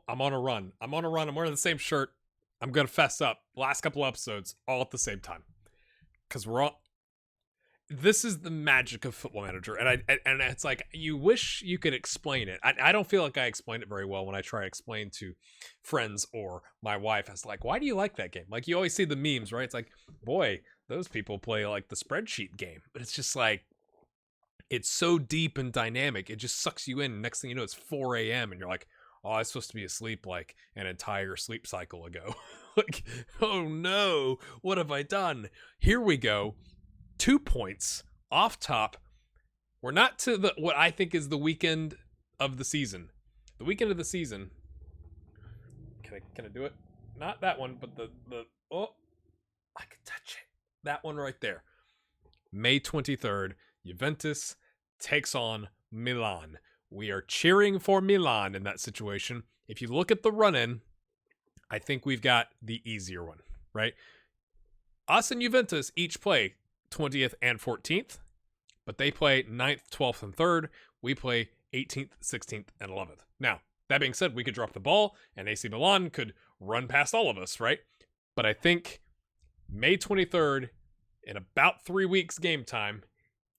I'm on a run. I'm on a run. I'm wearing the same shirt. I'm gonna fess up. Last couple episodes, all at the same time, because we're all. This is the magic of Football Manager, and it's like you wish you could explain it. I don't feel like I explain it very well when I try to explain to friends or my wife. It's like, why do you like that game? Like you always see the memes, right? It's like, boy, those people play like the spreadsheet game, but it's just like. It's so deep and dynamic. It just sucks you in. Next thing you know, it's 4 a.m. and you're like, oh, I was supposed to be asleep like an entire sleep cycle ago. Like, oh no, what have I done? Here we go. 2 points off top. We're not to the what I think is the weekend of the season. The weekend of the season. Can I do it? Not that one, but the oh, I can touch it. That one right there. May 23rd, Juventus takes on Milan. We are cheering for Milan in that situation. If you look at the run-in, I think we've got the easier one, right? Us and Juventus each play 20th and 14th, but they play 9th, 12th, and 3rd. We play 18th, 16th, and 11th. Now, that being said, we could drop the ball, and AC Milan could run past all of us, right? But I think May 23rd, in about 3 weeks game time,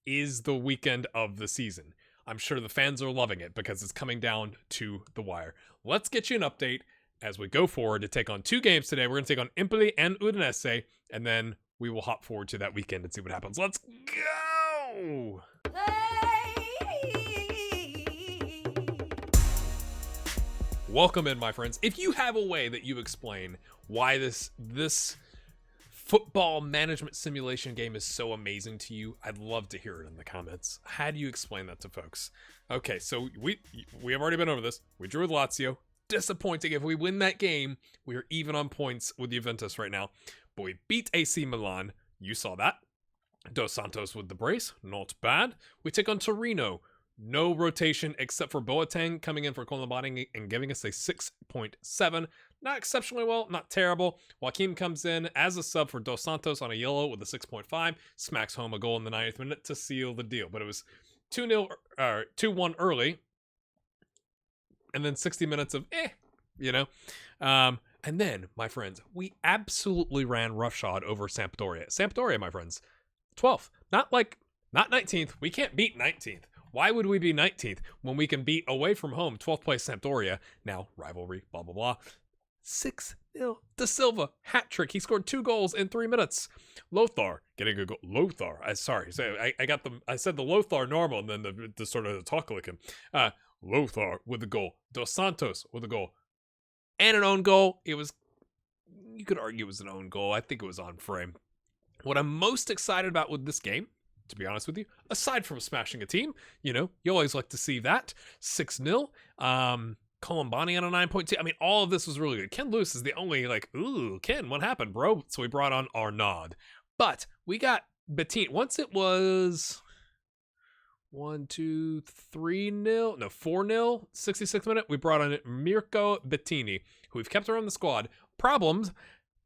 is the weekend of the season. I'm sure the fans are loving it because it's coming down to the wire. Let's get you an update as we go forward to take on 2 games today. We're going to take on Empoli and Udinese, and then we will hop forward to that weekend and see what happens. Let's go! Welcome in, my friends. If you have a way that you explain why this football management simulation game is so amazing to you, I'd love to hear it in the comments. How do you explain that to folks? Okay, so we have already been over this. We drew with Lazio. Disappointing. If we win that game, we are even on points with Juventus right now. But we beat AC Milan. You saw that. Dos Santos with the brace. Not bad. We take on Torino. No rotation except for Boateng coming in for Colombani and giving us a 6.7. Not exceptionally well, not terrible. Joaquim comes in as a sub for Dos Santos on a yellow with a 6.5. Smacks home a goal in the 90th minute to seal the deal. But it was 2-1 early. And then 60 minutes of and then, my friends, we absolutely ran roughshod over Sampdoria. Sampdoria, my friends, 12th. Not 19th. We can't beat 19th. Why would we be 19th when we can beat away from home 12th place Sampdoria? Now, rivalry, blah, blah, blah. 6-0. Da Silva, hat trick. He scored 2 goals in 3 minutes. Lothar getting a goal. Lothar. I said the Lothar normal and then the sort of talk like him. Lothar with the goal. Dos Santos with a goal. And an own goal. You could argue it was an own goal. I think it was on frame. What I'm most excited about with this game, to be honest with you, aside from smashing a team, you always like to see that. 6-0. Colombani on a 9.2. I mean, all of this was really good. Ken Lewis is the only, Ken, what happened, bro? So we brought on Arnaud. But we got Bettini. Once it was 4-0, 66th minute, we brought on Mirko Bettini, who we've kept around the squad. Problems,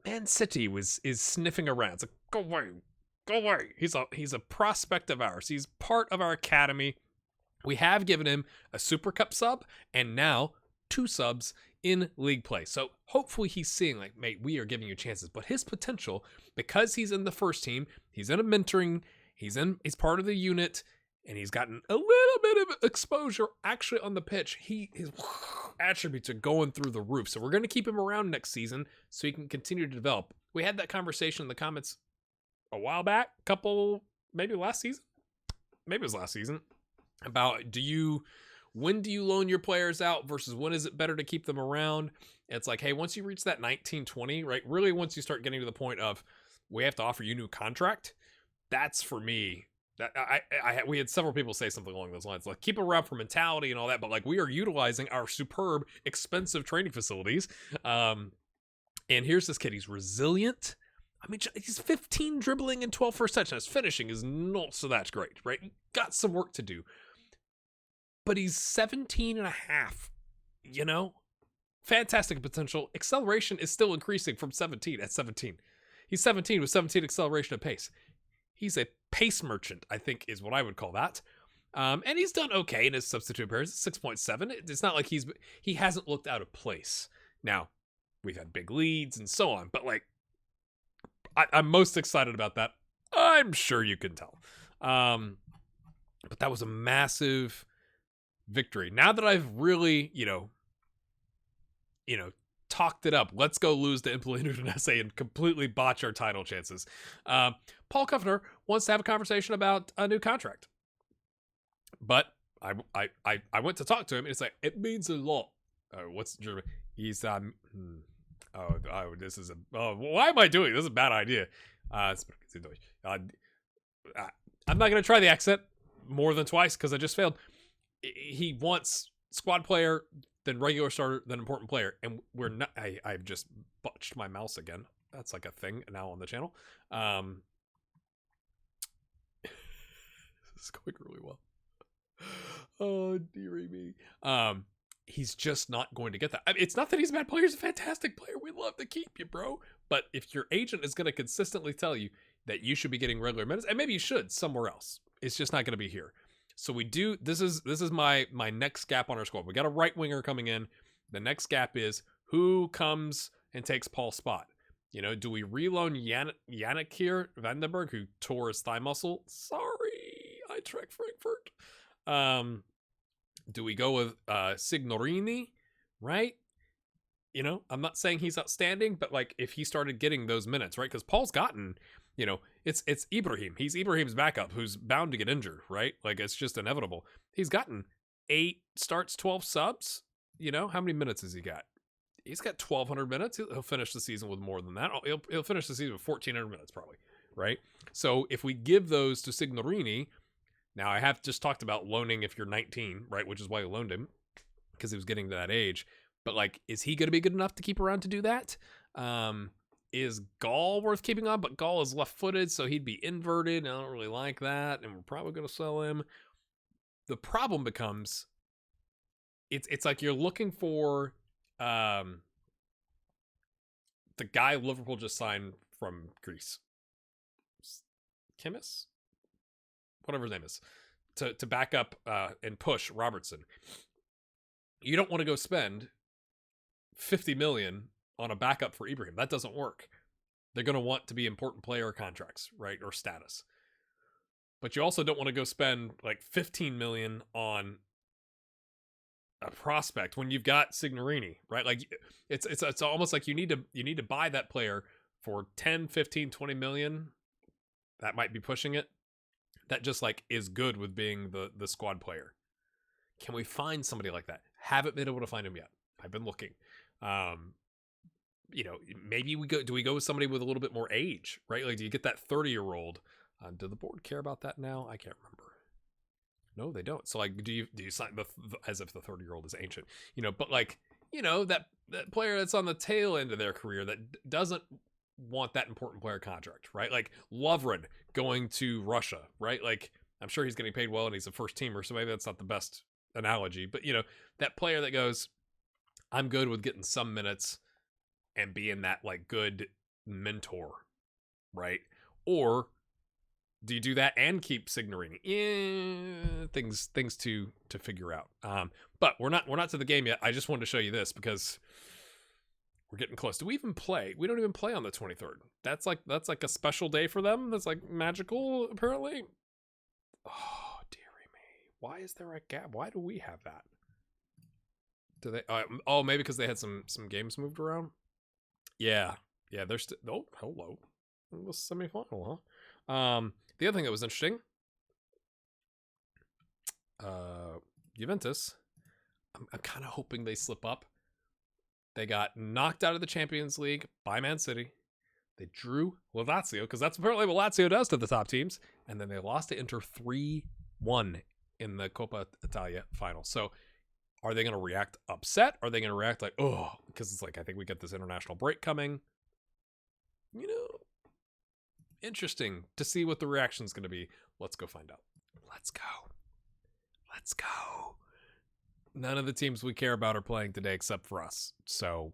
Man City is sniffing around. It's like, go away. He's a prospect of ours. He's part of our academy. We have given him a Super Cup sub, and now 2 subs in league play. So hopefully he's seeing, mate, we are giving you chances. But his potential, because he's in the first team, he's in a mentoring, he's part of the unit, and he's gotten a little bit of exposure actually on the pitch. His attributes are going through the roof. So we're going to keep him around next season so he can continue to develop. We had that conversation in the comments a while back, maybe last season, about when do you loan your players out versus when is it better to keep them around? It's like, hey, once you reach that 19-20, right? Really, once you start getting to the point of we have to offer you a new contract, that's for me. That we had several people say something along those lines, like keep around for mentality and all that, but we are utilizing our superb, expensive training facilities. And here's this kid. He's resilient. I mean, he's 15 dribbling and 12 first touchdowns. Finishing is not so that's great, right? Got some work to do. But he's 17 and a half, Fantastic potential. Acceleration is still increasing from 17 at 17. He's 17 with 17 acceleration of pace. He's a pace merchant, I think is what I would call that. And he's done okay in his substitute appearance, 6.7. It's not like he hasn't looked out of place. Now, we've had big leads and so on, but like, I'm most excited about that. I'm sure you can tell. But that was a massive victory. Now that I've really, talked it up, let's go lose to Udinese and completely botch our title chances. Paul Kuffner wants to have a conversation about a new contract. But I went to talk to him, and it's like, it means a lot. What's German? He's this is why am I doing this? This is a bad idea. I'm not gonna try the accent more than twice because I just failed. He wants squad player, then regular starter, then important player, and we're not. I've just botched my mouse again. That's like a thing now on the channel. This is going really well. Oh, dearie me. He's just not going to get that. I mean, it's not that he's a bad player. He's a fantastic player. We'd love to keep you, bro. But if your agent is going to consistently tell you that you should be getting regular minutes, and maybe you should somewhere else, it's just not going to be here. So we do. This is my next gap on our squad. We got a right winger coming in. The next gap is who comes and takes Paul's spot. Do we reloan Yannick here, Vandenberg, who tore his thigh muscle? Sorry, Eintracht Frankfurt. Do we go with Signorini, right? I'm not saying he's outstanding, but like if he started getting those minutes, right? Because Paul's gotten, it's Ibrahim. He's Ibrahim's backup who's bound to get injured, right? Like it's just inevitable. He's gotten 8 starts, 12 subs. How many minutes has he got? He's got 1,200 minutes. He'll finish the season with more than that. He'll finish the season with 1,400 minutes probably, right? So if we give those to Signorini. Now, I have just talked about loaning if you're 19, right? Which is why you loaned him, because he was getting to that age. But, like, is he going to be good enough to keep around to do that? Is Gall worth keeping on? But Gall is left-footed, so he'd be inverted. I don't really like that, and we're probably going to sell him. The problem becomes, it's like you're looking for the guy Liverpool just signed from Greece. Kimmich? Whatever his name is, to back up and push Robertson. You don't want to go spend 50 million on a backup for Ibrahim. That doesn't work. They're going to want to be important player contracts, right? Or status. But you also don't want to go spend like 15 million on a prospect when you've got Signorini, right? Like it's almost like you need to buy that player for 10, 15, 20 million. That might be pushing it. That just like is good with being the squad player. Can we find somebody like that? Haven't been able to find him yet. I've been looking. Maybe do we go with somebody with a little bit more age, right? Like, do you get that 30-year-old? Do the board care about that now? I can't remember. No, they don't. So like, do you sign as if the 30-year-old is ancient? But like, that player that's on the tail end of their career that doesn't want that important player contract, right? Like Lovren going to Russia, right? Like I'm sure he's getting paid well and he's a first teamer, so maybe that's not the best analogy, but that player that goes, I'm good with getting some minutes and being that like good mentor, right? Or do you do that and keep Signorini? Things to figure out. But we're not to the game yet. I just wanted to show you this because we're getting close. Do we even play? We don't even play on the 23rd. That's like a special day for them. That's like magical, apparently. Oh, dearie me. Why is there a gap? Why do we have that? Do they? Maybe because they had some games moved around. Yeah. They're still. Oh, hello. It was semifinal, huh? The other thing that was interesting. Juventus. I'm kind of hoping they slip up. They got knocked out of the Champions League by Man City. They drew Lazio, because that's apparently what Lazio does to the top teams. And then they lost to Inter 3-1 in the Coppa Italia final. So are they going to react upset? Are they going to react like, oh, because it's like, I think we get this international break coming. Interesting to see what the reaction is going to be. Let's go find out. Let's go. None of the teams we care about are playing today except for us. So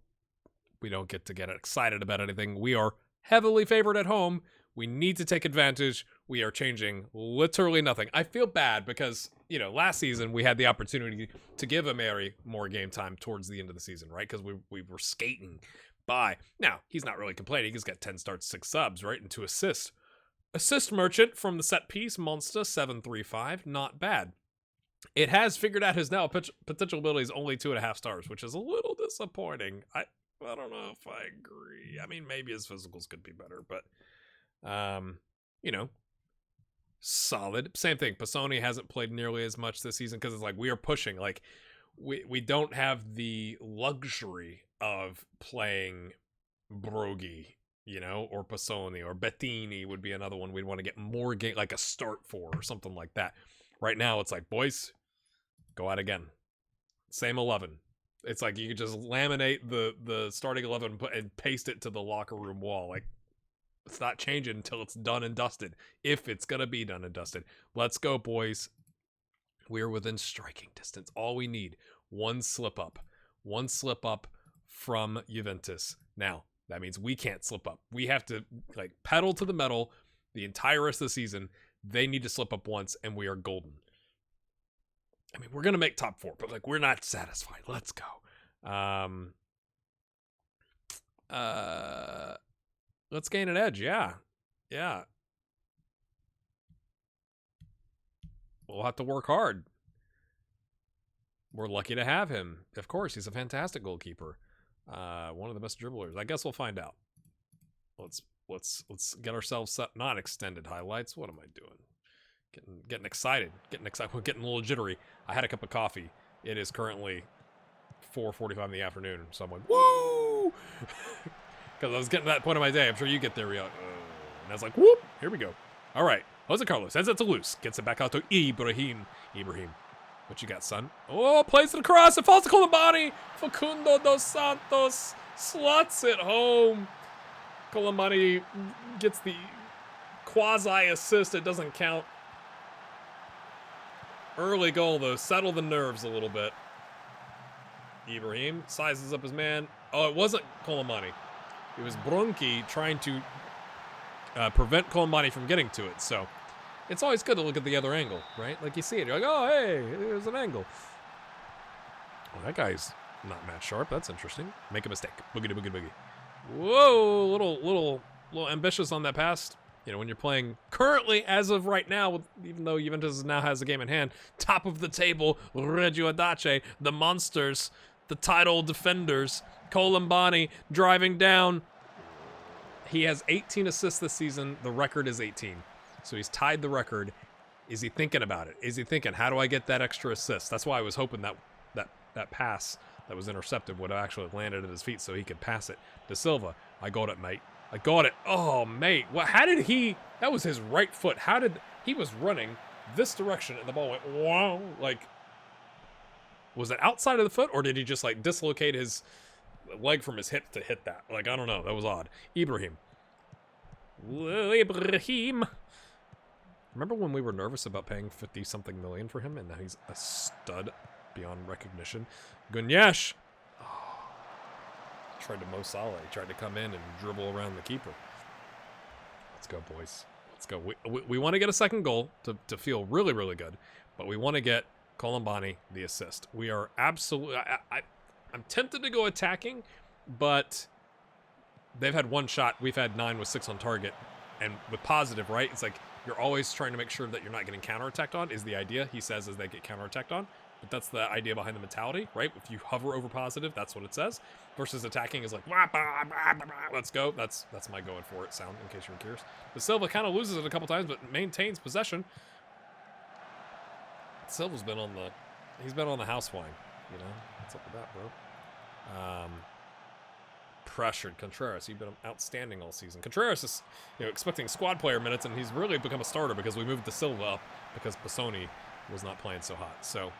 we don't get excited about anything. We are heavily favored at home. We need to take advantage. We are changing literally nothing. I feel bad because, you know, last season we had the opportunity to give Emery more game time towards the end of the season, right? Because we were skating by. Now, he's not really complaining. He's got 10 starts, 6 subs, right? And 2 assists. Assist merchant from the set piece, Monster 735, not bad. It has figured out his now potential abilities only 2.5 stars, which is a little disappointing. I don't know if I agree. I mean, maybe his physicals could be better, but you know, solid. Same thing. Pisoni hasn't played nearly as much this season because it's like we are pushing. Like we don't have the luxury of playing Broghi, you know, or Pisoni, or Bettini would be another one we'd want to get more game, like a start for or something like that. Right now, it's like, boys, go out again. Same 11. It's like you could just laminate the starting 11 and paste it to the locker room wall. Like, it's not changing until it's done and dusted. If it's going to be done and dusted. Let's go, boys. We're within striking distance. All we need, one slip up. One slip up from Juventus. Now, that means we can't slip up. We have to, like, pedal to the metal the entire rest of the season. They need to slip up once, and we are golden. I mean, we're going to make top 4, but, like, we're not satisfied. Let's go. Let's gain an edge. Yeah. Yeah. We'll have to work hard. We're lucky to have him. Of course, he's a fantastic goalkeeper. One of the best dribblers. I guess we'll find out. Let's get ourselves set. Not extended highlights. What am I doing? Getting excited. We're getting a little jittery. I had a cup of coffee. It is currently 4:45 in the afternoon. So I'm like, woo! Because I was getting to that point of my day. I'm sure you get there. And I was like, whoop! Here we go. All right. Jose Carlos sends it to Loose. Gets it back out to Ibrahim. What you got, son? Oh, plays it across. It falls to Colombani. Facundo dos Santos slots it home. Colombani gets the quasi-assist. It doesn't count. Early goal, though. Settle the nerves a little bit. Ibrahim sizes up his man. Oh, it wasn't Colombani. It was Bronchi trying to prevent Colombani from getting to it. So it's always good to look at the other angle, right? Like you see it, you're like, oh, hey, there's an angle. Well, that guy's not Matt Sharp. That's interesting. Make a mistake. Boogity, boogie, boogie. Whoa, little ambitious on that pass. You know, when you're playing currently, as of right now, even though Juventus now has a game in hand, top of the table, Reggio Audace, the monsters, the title defenders, Colombani driving down. He has 18 assists this season. The record is 18. So he's tied the record. Is he thinking about it? Is he thinking, how do I get that extra assist? That's why I was hoping that pass that was intercepted would have actually landed at his feet so he could pass it to Silva. I got it, mate. I got it. Oh, mate. Well, how did he... That was his right foot. How did... He was running this direction and the ball went, wow. Like, was it outside of the foot or did he just, like, dislocate his leg from his hip to hit that? Like, I don't know. That was odd. Ibrahim. Remember when we were nervous about paying 50-something million for him and now he's a stud beyond recognition? Gunyash. Tried to Mo Salah. He tried to come in and dribble around the keeper. Let's go, boys. Let's go. We want to get a second goal to feel really, really good, but we want to get Colombani the assist. We are absolutely... I'm tempted to go attacking, but they've had one shot. We've had 9 with 6 on target, and with positive, right? It's like you're always trying to make sure that you're not getting counterattacked on is the idea, he says, as they get counterattacked on. But that's the idea behind the mentality, right? If you hover over positive, that's what it says. Versus attacking is like, wah, bah, bah, bah, bah, let's go. That's my going for it sound, in case you're curious. The Silva kind of loses it a couple times, but maintains possession. Silva's been on the house wine, you know? What's up with that, bro? Pressured Contreras. He's been outstanding all season. Contreras is, you know, expecting squad player minutes, and he's really become a starter because we moved the Silva up because Pisoni was not playing so hot. So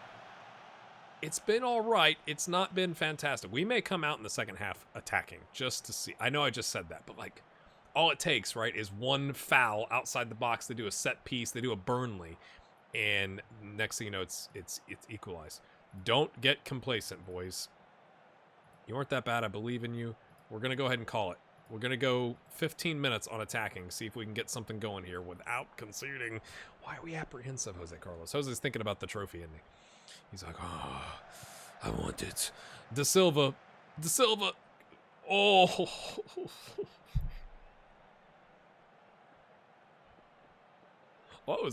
it's been all right. It's not been fantastic. We may come out in the second half attacking just to see. I know I just said that, but like all it takes, right, is one foul outside the box. They do a set piece. They do a Burnley, and next thing you know, it's equalized. Don't get complacent, boys. You weren't that bad. I believe in you. We're going to go ahead and call it. We're going to go 15 minutes on attacking, see if we can get something going here without conceding. Why are we apprehensive, Jose Carlos? Jose's thinking about the trophy, isn't he? He's like, oh, I want it. De Silva. Oh. Well,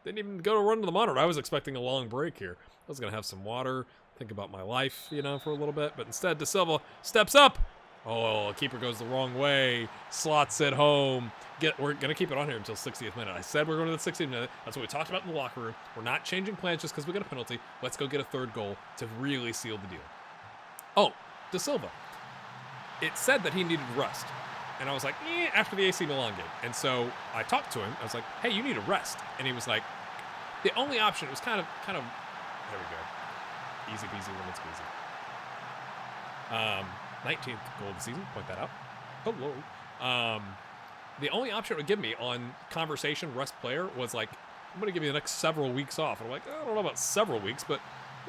didn't even go to run to the monitor. I was expecting a long break here. I was going to have some water, think about my life, for a little bit. But instead, De Silva steps up. Oh, keeper goes the wrong way. Slots it home. We're going to keep it on here until 60th minute. I said we're going to the 60th minute. That's what we talked about in the locker room. We're not changing plans just because we got a penalty. Let's go get a third goal to really seal the deal. Oh, De Silva. It said that he needed rest. And I was like, after the AC Milan game. And so I talked to him. I was like, hey, you need a rest. And he was like, the only option, it was kind of, there we go. Easy peasy, lemon squeezy. 19th goal of the season, point that out. Hello. The only option it would give me on conversation rest player was like, I'm going to give you the next several weeks off. And I'm like, I don't know about several weeks, but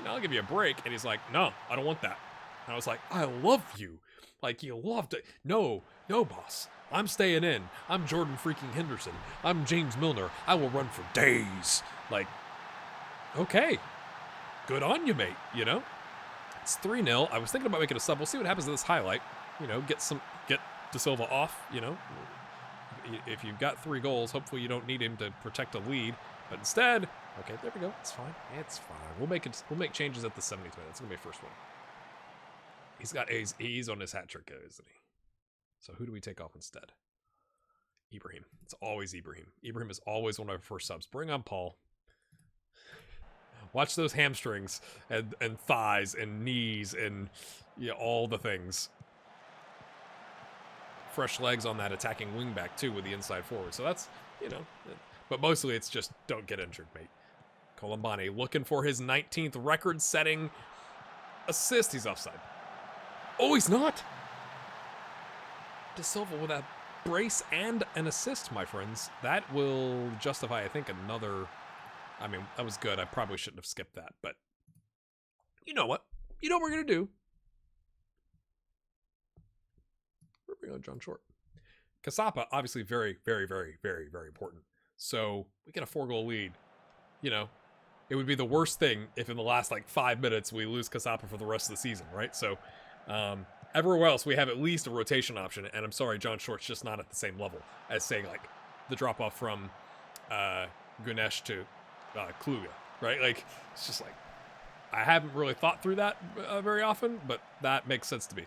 I'll give you a break. And he's like, no, I don't want that. And I was like, I love you. Like, you loved it. No, boss. I'm staying in. I'm Jordan freaking Henderson. I'm James Milner. I will run for days. Like, okay. Good on you, mate, It's 3-0. I was thinking about making a sub. We'll see what happens to this highlight. Get De Silva off, If you've got 3 goals, hopefully you don't need him to protect a lead. But instead, okay, there we go. It's fine. It's fine. We'll make changes at the 70th minute. It's going to be a first one. He's got A's on his hat trick, isn't he? So who do we take off instead? Ibrahim. It's always Ibrahim. Ibrahim is always one of our first subs. Bring on Paul. Watch those hamstrings and thighs and knees and all the things. Fresh legs on that attacking wingback too with the inside forward. So that's, but mostly it's just don't get injured, mate. Colombani looking for his 19th record-setting assist. He's offside. Oh, he's not. De Silva with a brace and an assist, my friends. That will justify, I think, another... I mean, that was good. I probably shouldn't have skipped that, but you know what? You know what we're going to do? We're bringing on John Short. Casapa, obviously very, very, very, very, very important. So we get a 4-goal lead. It would be the worst thing if in the last 5 minutes we lose Casapa for the rest of the season, right? So everywhere else we have at least a rotation option, and I'm sorry, John Short's just not at the same level as saying the drop off from Ganesh to Kluge, right? It's just I haven't really thought through that very often, but that makes sense to me.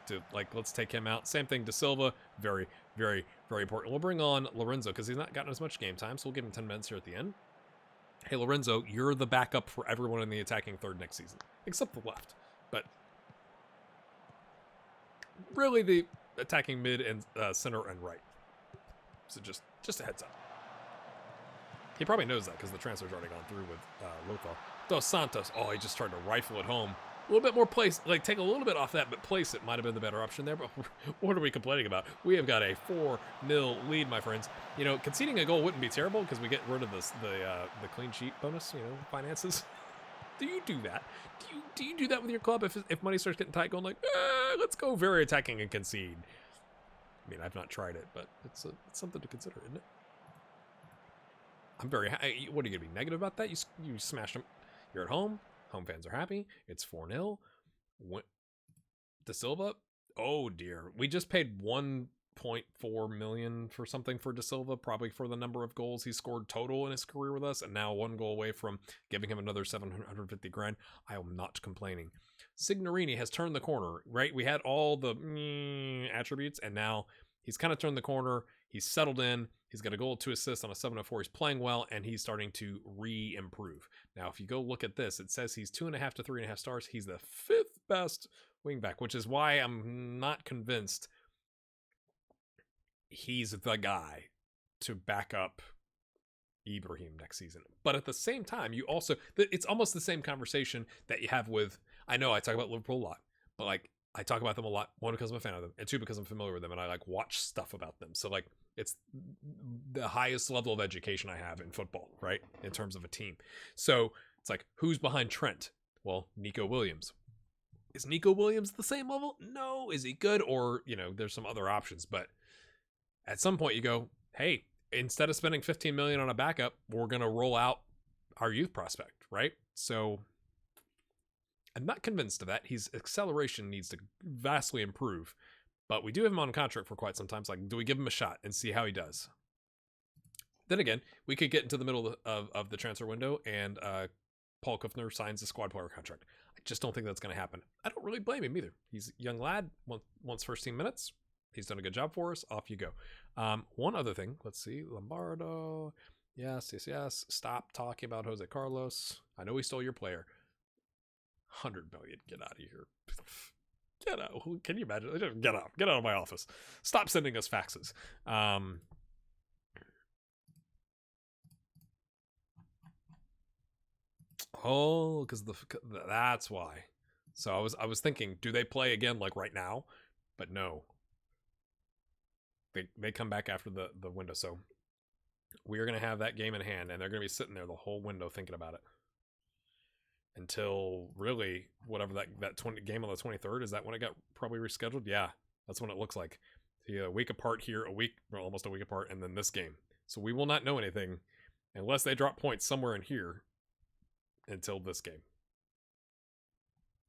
Let's take him out. Same thing, De Silva, very, very, very important. We'll bring on Lorenzo because he's not gotten as much game time, so we'll give him 10 minutes here at the end. Hey, Lorenzo, you're the backup for everyone in the attacking third next season, except the left. But really, the attacking mid and center and right. So just a heads up. He probably knows that because the transfer's already gone through with Lothar. Dos Santos, he just tried to rifle it home. A little bit more place, take a little bit off that, but place it might have been the better option there. But what are we complaining about? We have got a 4-0 lead, my friends. Conceding a goal wouldn't be terrible because we get rid of the clean sheet bonus, finances. Do you do that? Do you do that with your club if money starts getting tight, going let's go very attacking and concede? I mean, I've not tried it, but it's something to consider, isn't it? I'm very happy. What are you going to be negative about that? You smashed them. You're at home. Home fans are happy. It's 4-0. De Silva. Oh, dear. We just paid $1.4 million for something for De Silva, probably for the number of goals he scored total in his career with us, and now 1 goal away from giving him another $750,000. I am not complaining. Signorini has turned the corner, right? We had all the attributes, and now he's kind of turned the corner. He's settled in. He's got a goal, 2 assists on a 7-4. He's playing well, and he's starting to re-improve. Now, if you go look at this, it says he's 2.5 to 3.5 stars. He's the 5th best wingback, which is why I'm not convinced he's the guy to back up Ibrahim next season. But at the same time, it's almost the same conversation that you have with, I know I talk about Liverpool a lot, but I talk about them a lot, 1, because I'm a fan of them, and 2, because I'm familiar with them, and I watch stuff about them. So it's the highest level of education I have in football, right? In terms of a team. So it's who's behind Trent? Well, Nico Williams. Is Nico Williams the same level? No. Is he good? Or, there's some other options. But at some point you go, hey, instead of spending $15 million on a backup, we're going to roll out our youth prospect, right? So I'm not convinced of that. His acceleration needs to vastly improve. But we do have him on contract for quite some time. So, do we give him a shot and see how he does? Then again, we could get into the middle of the transfer window and Paul Kuffner signs a squad player contract. I just don't think that's going to happen. I don't really blame him either. He's a young lad, wants first team minutes. He's done a good job for us. Off you go. One other thing. Let's see. Lombardo. Yes. Stop talking about Jose Carlos. I know he stole your player. 100 million. Get out of here. Get out. Can you imagine? Get out. Get out of my office. Stop sending us faxes. Oh, because that's why. So I was thinking, do they play again like right now? But no. They come back after the window. So we are going to have that game in hand, and they're going to be sitting there the whole window thinking about it. Until really whatever that 20 game on the 23rd, is that when it got probably rescheduled? Yeah, that's when it looks like. Yeah, a week apart here, almost a week apart, and then this game. So we will not know anything unless they drop points somewhere in here until this game.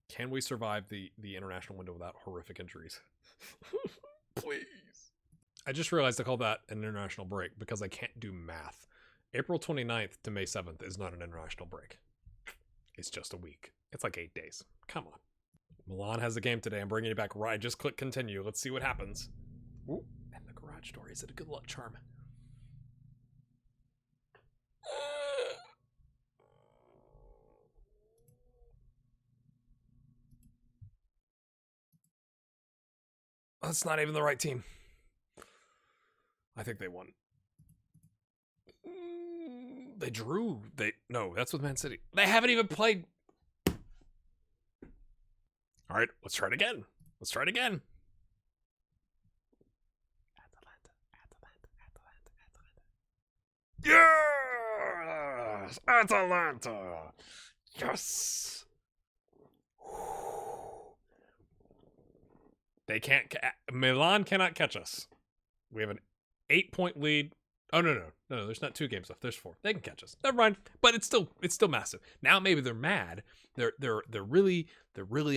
Can we survive the international window without horrific injuries? Please. I just realized I called that an international break because I can't do math. April 29th to May 7th is not an international break. It's just a week. It's like 8 days. Come on. Milan has a game today. I'm bringing you back right. Just click continue. Let's see what happens. Ooh, and the garage door. Is it a good luck charm? That's not even the right team. I think they won. They drew. No, that's with Man City. They haven't even played. All right, let's try it again. Yes! Atalanta! Yes! They can't. Milan cannot catch us. We have an 8-point lead. Oh no! There's not 2 games left. There's 4. They can catch us. Never mind. But it's still massive. Now maybe they're mad. They're really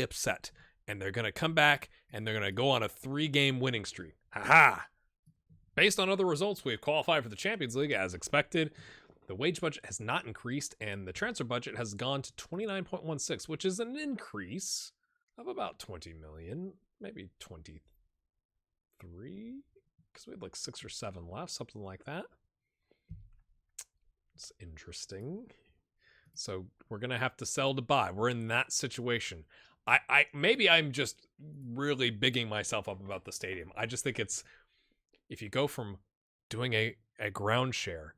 upset, and they're gonna come back and they're gonna go on a 3-game winning streak. Ha! Based on other results, we've qualified for the Champions League as expected. The wage budget has not increased, and the transfer budget has gone to 29.16, which is an increase of about 20 million, maybe 23. Because we had like 6 or 7 left, something like that. It's interesting. So we're gonna have to sell to buy. We're in that situation. I maybe I'm just really bigging myself up about the stadium. I just think it's, if you go from doing a ground share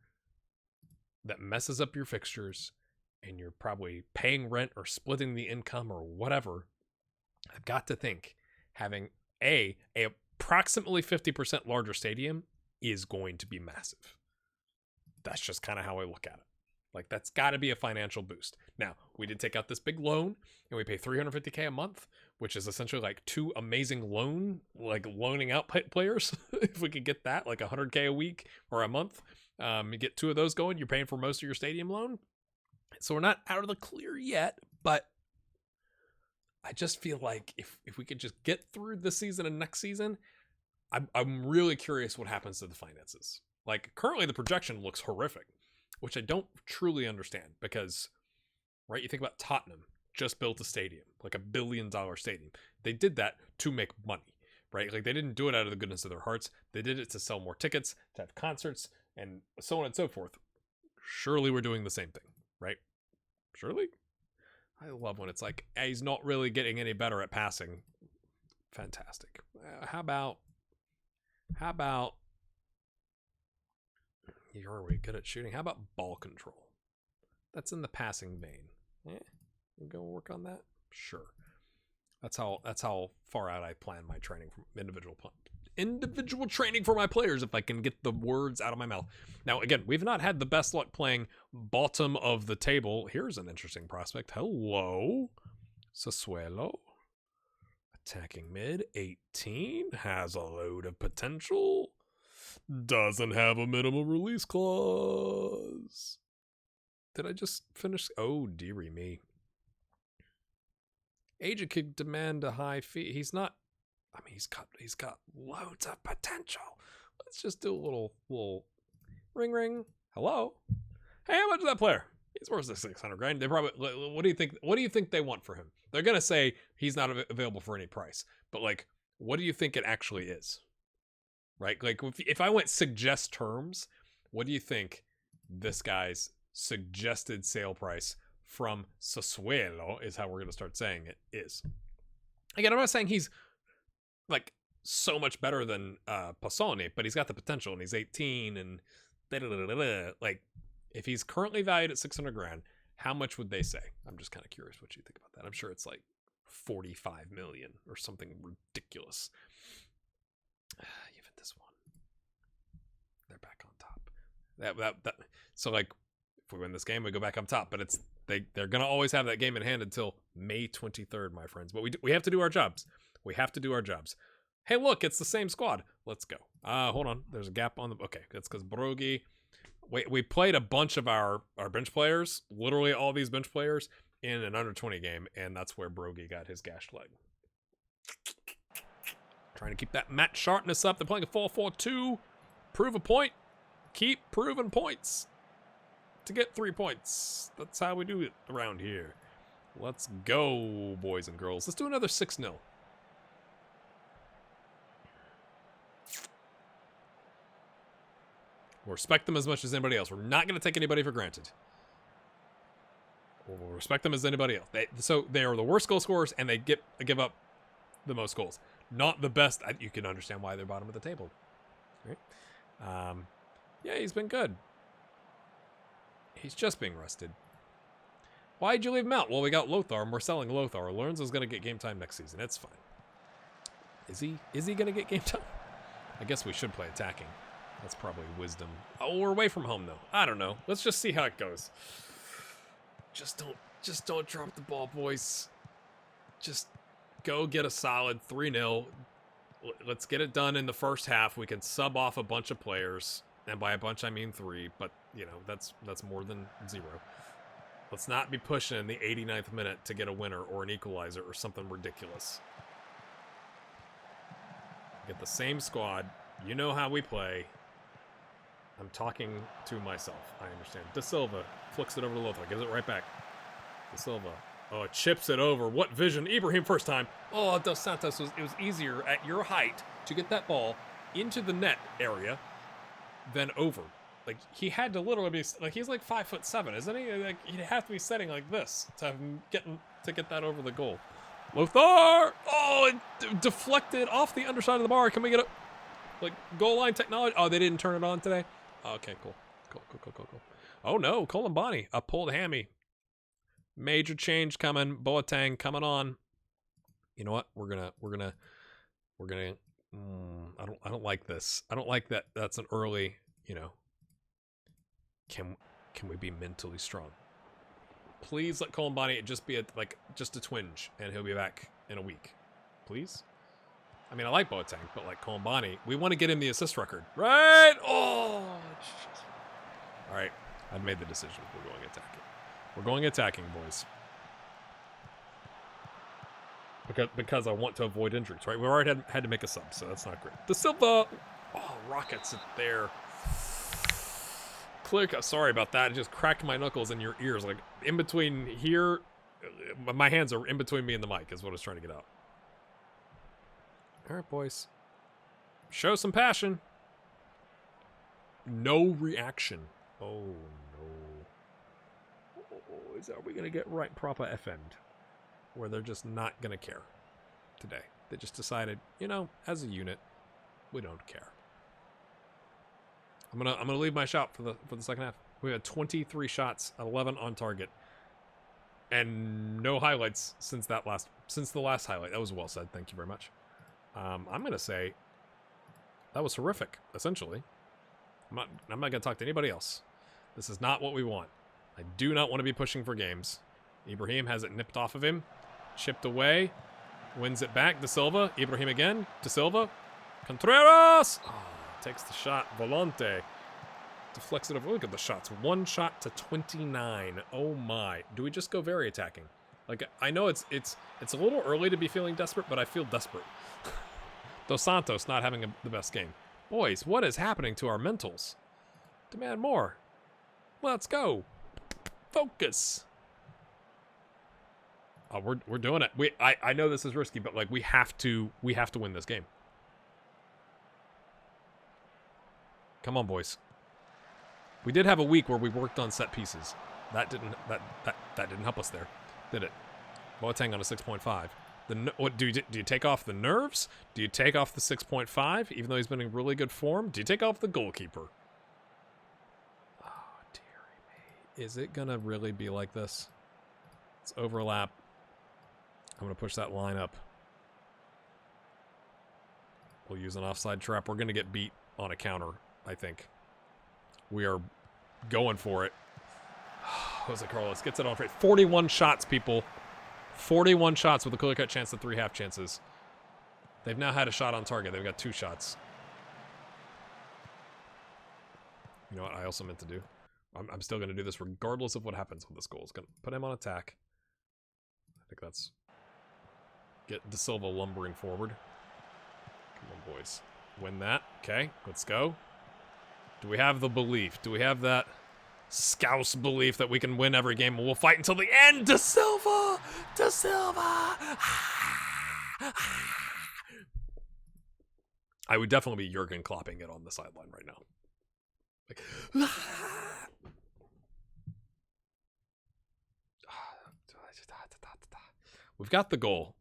that messes up your fixtures, and you're probably paying rent or splitting the income or whatever, I've got to think having a approximately 50% larger stadium is going to be massive. That's just kind of how I look at it. Like, that's got to be a financial boost. Now, we did take out this big loan, and we pay $350K a month, which is essentially like 2 amazing loaning out players. If we could get that, like $100K a week or a month, you get 2 of those going, you're paying for most of your stadium loan. So we're not out of the clear yet, but I just feel like if we could just get through this season and next season, I'm really curious what happens to the finances. Like, currently the projection looks horrific, which I don't truly understand, because, right, you think about Tottenham just built a stadium, like $1 billion stadium. They did that to make money, right? Like, they didn't do it out of the goodness of their hearts. They did it to sell more tickets, to have concerts, and so on and so forth. Surely we're doing the same thing, right? Surely? I love when it's like, hey, he's not really getting any better at passing. Fantastic. How about you're really good at shooting. How about ball control? That's in the passing vein. We go work on that? Sure. That's how far out I plan my training from individual training for my players, if I can get the words out of my mouth. Now, again, we've not had the best luck playing bottom of the table. Here's an interesting prospect. Hello, Sassuolo. Attacking mid, 18, has a load of potential. Doesn't have a minimum release clause. Did I just finish? Oh, dearie me. Agent could demand a high fee. He's not. I mean, he's got loads of potential. Let's just do a little ring ring. Hello. Hey, how much is that player? He's worth $600,000. They probably. What do you think? What do you think they want for him? They're gonna say he's not available for any price. But like, what do you think it actually is? Right? Like, if I went suggest terms, what do you think this guy's suggested sale price from Sassuolo is how we're gonna start saying it is? Again, I'm not saying he's like so much better than Passoni, but he's got the potential, and he's 18, and like, if he's currently valued at $600,000, how much would they say? I'm just kind of curious what you think about that. I'm sure it's like 45 million or something ridiculous. Even this one, they're back on top. That so like, if we win this game, we go back on top. But it's they're gonna always have that game in hand until May 23rd, my friends. But we have to do our jobs. We have to do our jobs. Hey, look, it's the same squad. Let's go. Hold on. There's a gap on the. Okay, that's because Broghi. We played a bunch of our bench players, literally all these bench players, in an under 20 game, and that's where Broghi got his gashed leg. Trying to keep that match sharpness up. They're playing a 4-4-2. Prove a point. Keep proving points to get 3 points. That's how we do it around here. Let's go, boys and girls. Let's do another 6-0. We'll respect them as much as anybody else. We're not going to take anybody for granted. We'll respect them as anybody else. They are the worst goal scorers, and they give up the most goals. Not the best. You can understand why they're bottom of the table. Right? Yeah, he's been good. He's just being rested. Why'd you leave him out? Well, we got Lothar, and we're selling Lothar. Lorenzo's going to get game time next season. It's fine. Is he going to get game time? I guess we should play attacking. That's probably wisdom. Oh, we're away from home, though. I don't know. Let's just see how it goes. Just don't drop the ball, boys. Just go get a solid 3-0. Let's get it done in the first half. We can sub off a bunch of players. And by a bunch, I mean 3. But, you know, that's more than 0. Let's not be pushing in the 89th minute to get a winner or an equalizer or something ridiculous. Get the same squad. You know how we play. I'm talking to myself. I understand. De Silva flicks it over to Lothar. Gives it right back. De Silva. Oh, chips it over. What vision. Ibrahim first time. Oh, Dos Santos. It was easier at your height to get that ball into the net area than over. Like, he had to literally be... Like, he's like 5'7", isn't he? Like, he'd have to be setting like this to get that over the goal. Lothar! Oh, it deflected off the underside of the bar. Can we get a... Like, goal line technology? Oh, they didn't turn it on today? Oh, okay, cool. Cool. Oh, no. Columbani. A pulled hammy. Major change coming. Boateng coming on. You know what? We're gonna... I don't like this. I don't like that. That's an early, you know... Can we be mentally strong? Please let Columbani just be just a twinge, and he'll be back in a week. Please? I mean, I like Boateng, but like Columbani, we want to get him the assist record, right? Oh, jeez. All right, I've made the decision. We're going attacking. We're going attacking, boys. Because I want to avoid injuries, right? We already had to make a sub, so that's not great. De Silva, oh, rockets it there. Click. Sorry about that. It just cracked my knuckles in your ears, like in between here. My hands are in between me and the mic, is what I was trying to get out. All right, boys. Show some passion. No reaction. Oh, no. Oh, are we going to get right proper FM'd? Where they're just not going to care today. They just decided, you know, as a unit, we don't care. I'm gonna leave my shot for the second half. We had 23 shots, 11 on target, and no highlights since the last highlight. That was well said. Thank you very much. I'm gonna say that was horrific. Essentially, I'm not gonna talk to anybody else. This is not what we want. I do not want to be pushing for games. Ibrahim has it nipped off of him, chipped away. Wins it back. De Silva. Ibrahim again. De Silva. Contreras. Oh, takes the shot. Volante. Deflects it over. Look at the shots. 1 shot to 29. Oh my. Do we just go very attacking? Like, I know it's a little early to be feeling desperate, but I feel desperate. Dos Santos not having the best game. Boys, what is happening to our mentals? Demand more. Let's go. Focus. Oh, we're doing it. I know this is risky, but like we have to win this game. Come on, boys. We did have a week where we worked on set pieces. That didn't help us there, did it? Boateng on a 6.5. What do you take off the nerves? Do you take off the 6.5, even though he's been in really good form? Do you take off the goalkeeper? Oh, dearie me. Is it gonna really be like this? Let's overlap. I'm gonna push that line up. We'll use an offside trap. We're gonna get beat on a counter, I think. We are going for it. Jose Carlos gets it off right. 41 shots, people. 41 shots with a clear-cut chance to 3 half chances. They've now had a shot on target. They've got 2 shots. You know what I also meant to do? I'm still going to do this regardless of what happens with this goal. It's going to put him on attack. I think that's... Get De Silva lumbering forward. Come on, boys. Win that. Okay, let's go. Do we have the belief? Do we have that scouse belief that we can win every game and we'll fight until the end? De Silva! De Silva! I would definitely be Jurgen Klopping it on the sideline right now. Like, we've got the goal.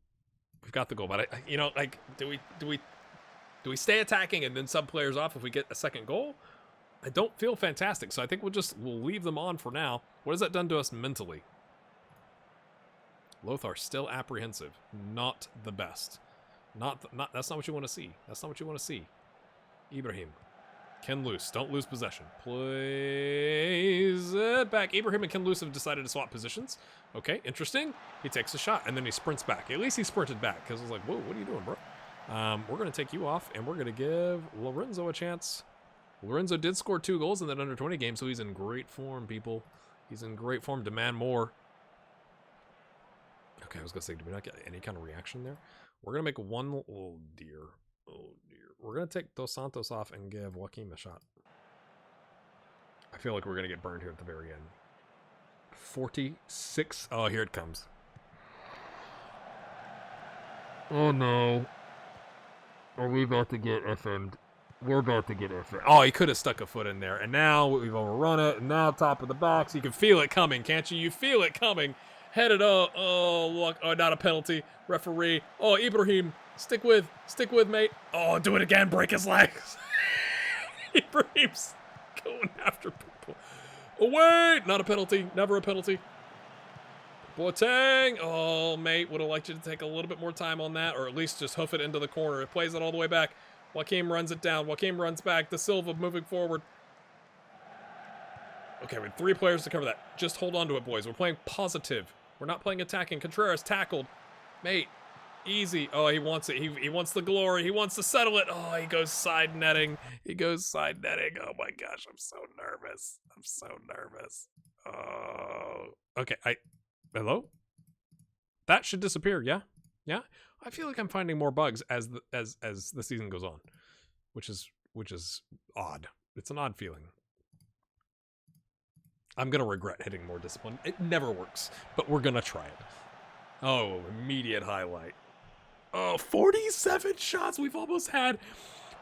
We've got the goal, but you know, like, do we stay attacking and then sub players off if we get a second goal? I don't feel fantastic, so I think we'll leave them on for now. What has that done to us mentally? Lothar still apprehensive. Not the best. That's not what you want to see. That's not what you want to see. Ibrahim. Ken Loose. Don't lose possession. Plays it back. Ibrahim and Ken Loose have decided to swap positions. Okay, interesting. He takes a shot, and then he sprints back. At least he sprinted back, because I was like, whoa, what are you doing, bro? We're going to take you off, and we're going to give Lorenzo a chance. Lorenzo did score 2 goals in that under-20 game, so he's in great form, people. He's in great form. Demand more. Okay, I was going to say, did we not get any kind of reaction there? We're going to make one... Oh, dear. Oh, dear. We're going to take Dos Santos off and give Joaquim a shot. I feel like we're going to get burned here at the very end. 46. Oh, here it comes. Oh, no. Are we about to get FM'd? We're about to get FM'd. Oh, he could have stuck a foot in there. And now we've overrun it. And now top of the box. You can feel it coming, can't you? You feel it coming. Headed up. Oh, look. Oh, not a penalty. Referee. Oh, Ibrahim. Stick with, mate. Oh, do it again. Break his legs. Ibrahim's going after people. Oh, wait. Not a penalty. Never a penalty. Boateng. Oh, mate. Would have liked you to take a little bit more time on that, or at least just hoof it into the corner. It plays it all the way back. Joaquim runs it down. Joaquim runs back. De Silva moving forward. Okay, we have 3 players to cover that. Just hold on to it, boys. We're playing positive. We're not playing attacking. Contreras tackled. Mate, easy. Oh, he wants it. He wants the glory. He wants to settle it. Oh, he goes side netting. Oh, my gosh. I'm so nervous. Oh. Okay, Hello? That should disappear, yeah? Yeah? I feel like I'm finding more bugs as the season goes on, which is odd. It's an odd feeling. I'm gonna regret hitting more discipline. It never works, but we're gonna try it. Oh, immediate highlight. Oh, 47 shots. We've almost had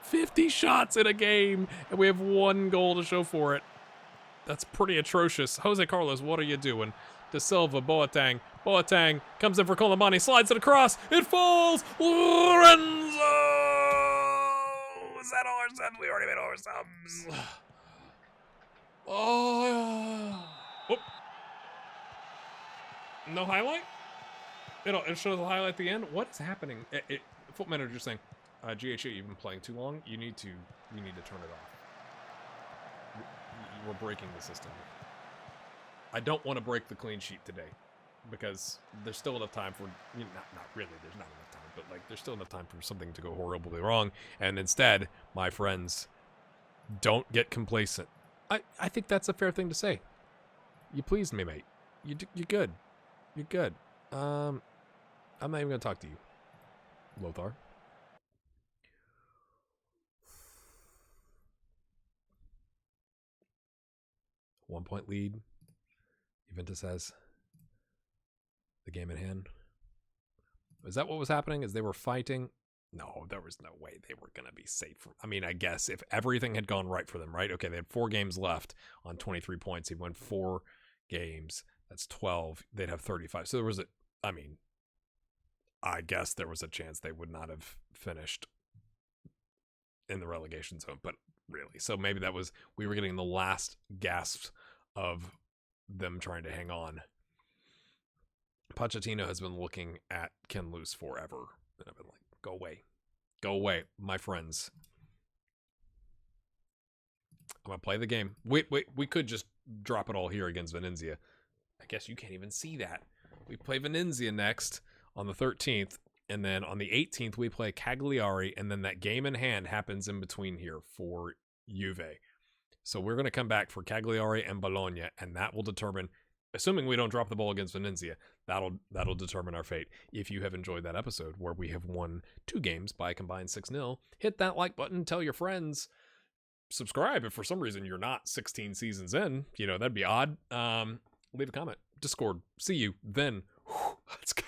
50 shots in a game, and we have 1 goal to show for it. That's pretty atrocious. Jose Carlos, what are you doing? De Silva, Boateng. Boateng comes in for Colomani, slides it across. It falls. Lorenzo! Is that all our subs? We already made all our subs. Oh. Whoop. No highlight? It shows the highlight at the end. What is happening? Foot manager saying, GHA, you've been playing too long. You need to turn it off. We're breaking the system. I don't want to break the clean sheet today because there's still enough time for, not really, there's not enough time. but like there's still enough time for something to go horribly wrong. And instead, my friends, don't get complacent. I think that's a fair thing to say. You pleased me, mate. You're good. You're good. I'm not even gonna talk to you, Lothar. One point lead. Juventus has the game in hand. Is that what was happening? As they were fighting? No, there was no way they were going to be safe. I mean, I guess if everything had gone right for them, right? Okay, they had 4 games left on 23 points. He won 4 games. That's 12. They'd have 35. So there was I guess there was a chance they would not have finished in the relegation zone, but really. So maybe we were getting the last gasps of them trying to hang on. Pochettino has been looking at Ken Luz forever. And I've been like, go away. Go away, my friends. I'm going to play the game. Wait, we could just drop it all here against Venezia. I guess you can't even see that. We play Venezia next on the 13th, and then on the 18th we play Cagliari, and then that game in hand happens in between here for Juve. So we're going to come back for Cagliari and Bologna, and that will determine, assuming we don't drop the ball against Venezia, that'll determine our fate. If you have enjoyed that episode where we have won 2 games by a combined 6-0, hit that like button, tell your friends, subscribe if for some reason you're not 16 seasons in. That'd be odd. Leave a comment. Discord. See you then. Let's go.